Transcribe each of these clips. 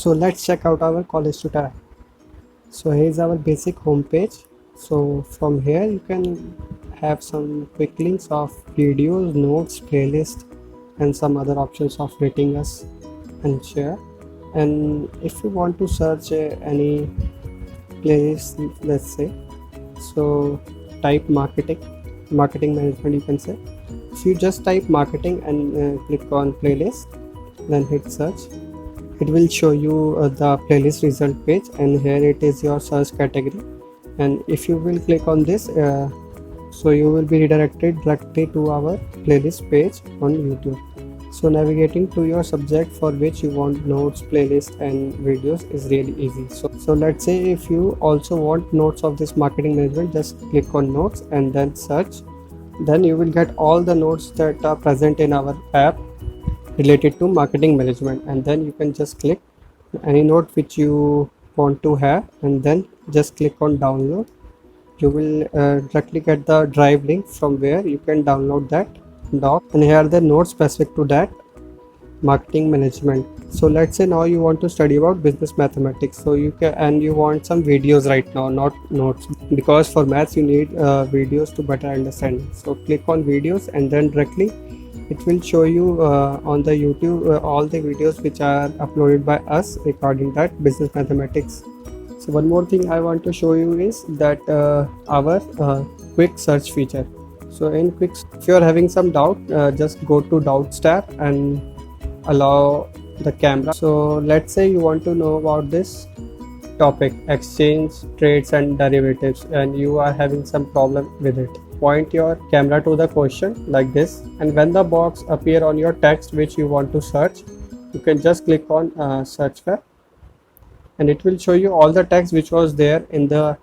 So let's check out our College Tutor app. So here's our basic home page. So from here you can have some quick links of videos, notes, playlist, and some other options of rating us and share. And if you want to search any playlist, let's say, so type marketing management, you can say. If you just type marketing and click on playlist, then hit search, it will show you the playlist result page, and here it is your search category. And if you will click on this, so you will be redirected directly to our playlist page on YouTube. So navigating to your subject for which you want notes, playlist and videos is really easy. So let's say if you also want notes of this marketing management, just click on notes and then search. Then you will get all the notes that are present in our app related to marketing management, and then you can just click any note which you want to have and then just click on download. You will directly get the drive link from where you can download that doc, and here are the notes specific to that marketing management. So let's say now you want to study about business mathematics, so you can, and you want some videos right now, not notes, because for maths you need videos to better understand. So click on videos and then directly it will show you on the YouTube all the videos which are uploaded by us regarding that business mathematics. So one more thing I want to show you is that our quick search feature. So in quick, if you are having some doubt, just go to doubts tab and allow the camera. So let's say you want to know about this topic, exchange trades and derivatives, and you are having some problem with it. Point your camera to the question like this, and when the box appear on your text which you want to search, you can just click on search bar, and it will show you all the text which was there in the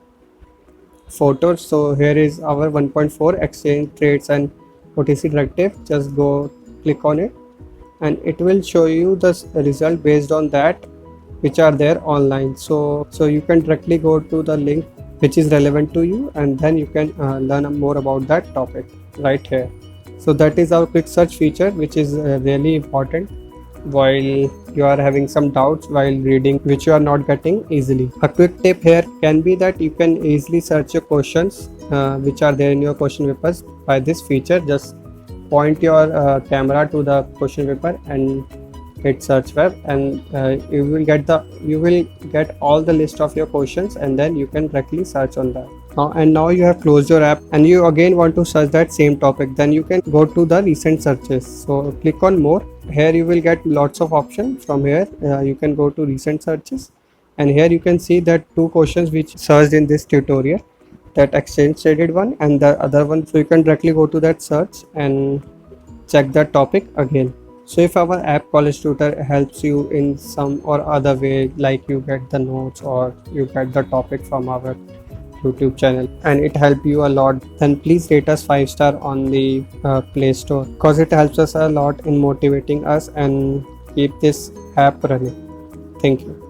photos. So here is our 1.4 exchange trades and OTC directive. Just go click on it and it will show you the result based on that which are there online. So you can directly go to the link which is relevant to you, and then you can learn more about that topic right here. So that is our quick search feature, which is really important while you are having some doubts while reading which you are not getting easily. A quick tip here can be that you can easily search your questions which are there in your question papers by this feature. Just point your camera to the question paper and hit search web, and you will get all the list of your questions, and then you can directly search on that. Now you have closed your app and you again want to search that same topic, then you can go to the recent searches. So click on more. Here you will get lots of options. From here you can go to recent searches, and here you can see that two questions which searched in this tutorial, that exchange traded one and the other one. So you can directly go to that search and check that topic again. So if our app College Tutor helps you in some or other way, like you get the notes or you get the topic from our YouTube channel and it helped you a lot, then please rate us 5-star on the Play Store, because it helps us a lot in motivating us and keep this app running. Thank you.